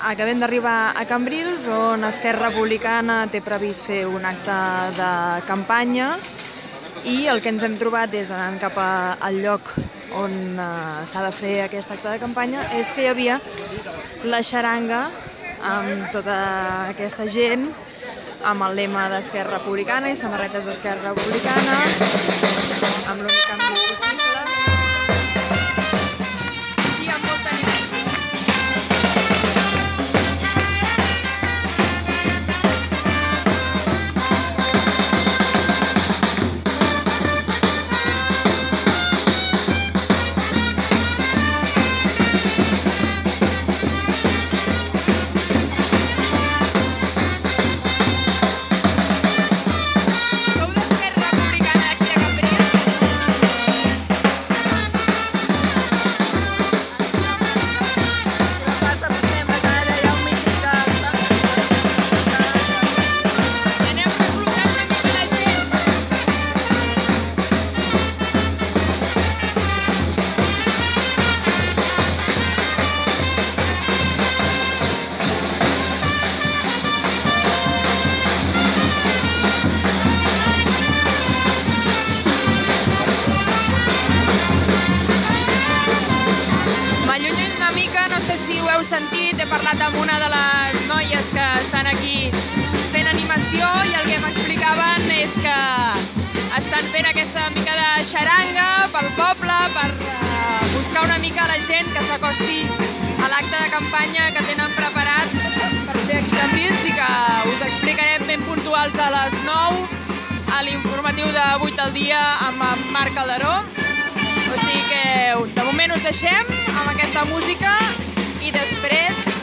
Acabem d'arribar a Cambrils, on Esquerra Republicana té previst fer un acte de campanya, i el que ens hem trobat és, anant cap al lloc on s'ha de fer aquest acte de campanya, és que hi havia la xaranga amb tota aquesta gent, amb el lema d'Esquerra Republicana i samarretes d'Esquerra Republicana, amb l'únic canvi possible. I amb molta gent. Sentit, he parlat amb una de les noies que estan aquí fent animació i el que m'explicaven és que estan fent aquesta mica de xaranga pel poble per buscar una mica la gent que s'acosti a l'acte de campanya que tenen preparat per fer aquí a Cambrils i que us explicarem ben puntuals a les 9 a l'informatiu de 8 al dia amb en Marc Calderó. O sigui que de moment us deixem amb aquesta música i després